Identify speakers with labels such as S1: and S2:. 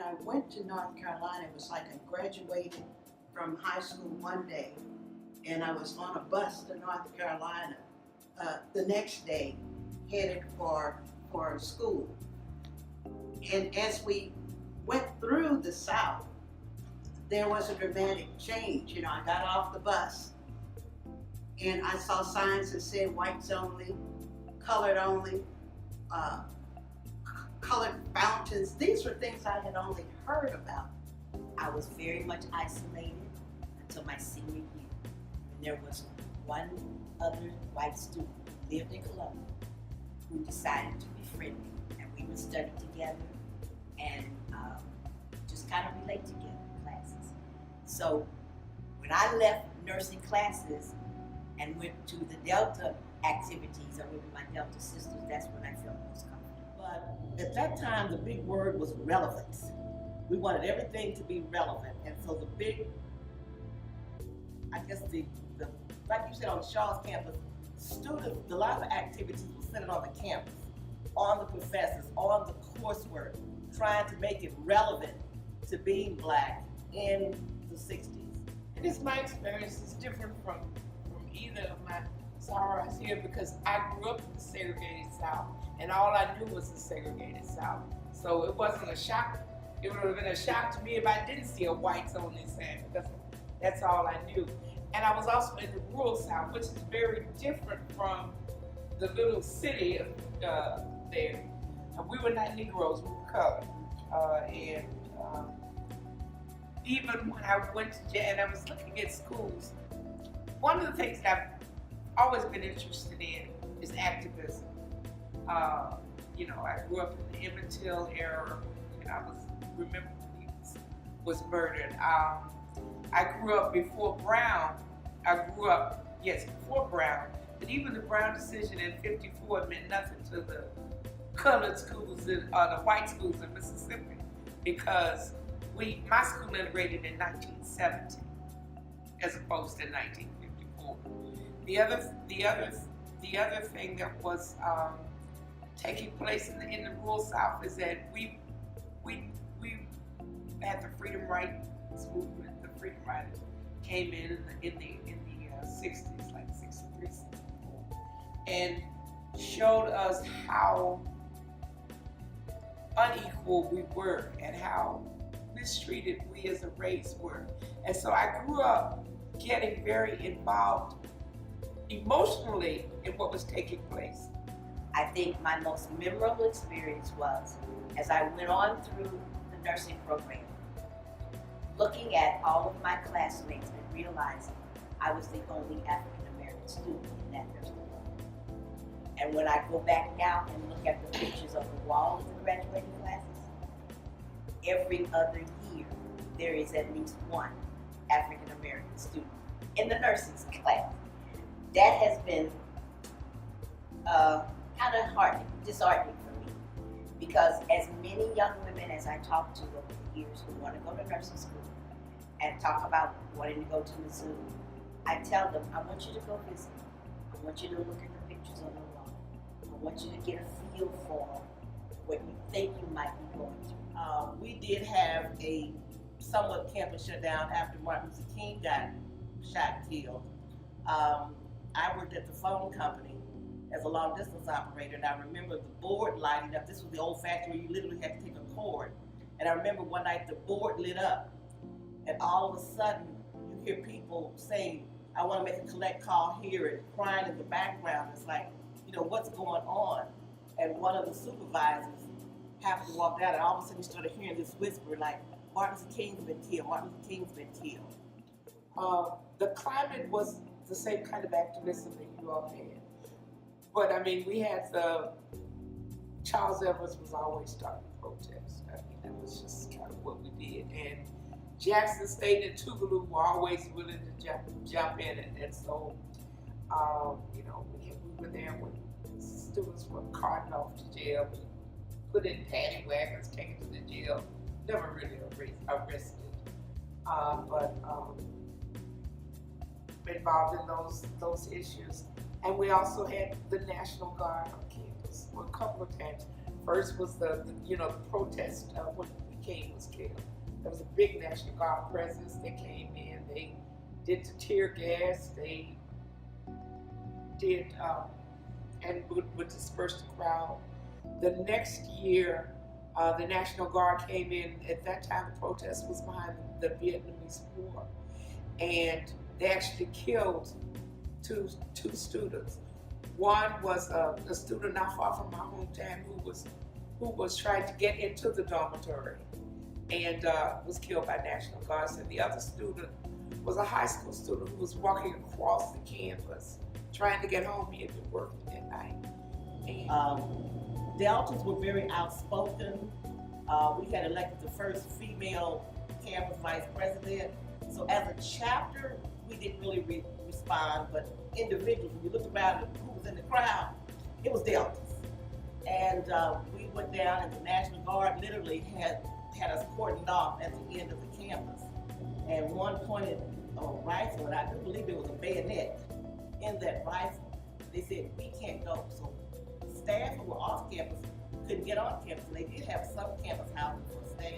S1: I went to North Carolina, it was like I graduated from high school one day, and I was on a bus to North Carolina the next day, headed for school. And as we went through the South, there was a dramatic change. You know, I got off the bus, and I saw signs that said whites only, colored only, colored fountains. These were things I had only heard about.
S2: I was very much isolated until my senior year. And there was one other white student who lived in Columbia who decided to befriend me. And we would study together and just kind of relate together in classes. So when I left nursing classes and went to the Delta activities, or with my Delta sisters, that's when I felt most comfortable.
S3: But at that time, the big word was relevance. We wanted everything to be relevant. And so the big, I guess the like you said on Shaw's campus, students, a lot of the activities were centered on the campus, on the professors, on the coursework, trying to make it relevant to being Black in the 60s.
S4: I guess my experience is different from either of my sorors here, because I grew up in the segregated South, and all I knew was the segregated South. So it wasn't a shock. It would have been a shock to me if I didn't see a whites only sign, because that's all I knew. And I was also in the rural South, which is very different from the little city there. We were not Negroes, we were colored. Even when I went to jail and I was looking at schools, one of the things that I've always been interested in is activism. You know, I grew up in the Emmett Till era, and I remember when he was murdered. I grew up before Brown. Before Brown, but even the Brown decision in '54 meant nothing to the colored schools, the white schools in Mississippi, because my school integrated in 1970 as opposed to 1954. The other thing that was taking place in the rural South is that we had the Freedom Rights movement. The Freedom Riders came in the 60s, like 63, 64, and showed us how unequal we were and how mistreated we as a race were. And so I grew up getting very involved emotionally in what was taking place.
S2: I think my most memorable experience was as I went on through the nursing program, looking at all of my classmates and realizing I was the only African American student in that nursing program. And when I go back now and look at the pictures of the wall of the graduating classes, every other year there is at least one African American student in the nursing class. That has been kind of disheartening for me, because as many young women as I talk to over the years who want to go to nursing school and talk about wanting to go to Missouri, I tell them, I want you to go visit. I want you to look at the pictures on the wall. I want you to get a feel for what you think you might be going through.
S3: We did have a somewhat campus shutdown after Martin Luther King got shot and killed. I worked at the phone company as a long distance operator, and I remember the board lighting up. This was the old factory where you literally had to take a cord. And I remember one night the board lit up, and all of a sudden you hear people saying, I want to make a collect call here, and crying in the background. It's like, you know, what's going on? And one of the supervisors happened to walk out, and all of a sudden you started hearing this whisper like, Martin Luther King's been killed, Martin Luther King's been killed.
S4: The climate was the same kind of activism that you all had. But I mean, we had Charles Evans was always starting protests. I mean, that was just kind of what we did. And Jackson State and Tougaloo were always willing to jump in. And so, you know, we were there when students were carted off to jail, put in paddy wagons, taken to the jail, never really arrested. But involved in those issues. And we also had the National Guard on campus a couple of times. First was the protest when we King was killed. There was a big National Guard presence. They came in, they did the tear gas, they did, and would disperse the crowd. The next year, the National Guard came in. At that time, the protest was behind the Vietnamese War, and they actually killed two students. One was a student not far from my hometown who was trying to get into the dormitory and was killed by National Guards. And the other student was a high school student who was walking across the campus trying to get home. He had been working that night. And
S3: Deltas were very outspoken. We had elected the first female campus vice president. So as a chapter, we didn't really respond, but individuals, when you looked around at who was in the crowd, it was Deltas. And we went down, and the National Guard literally had us cordoned off at the end of the campus. And one pointed a rifle, and I do believe it was a bayonet in that rifle. They said, we can't go. So the staff who were off campus couldn't get on campus. And they did have some campus housing for staff.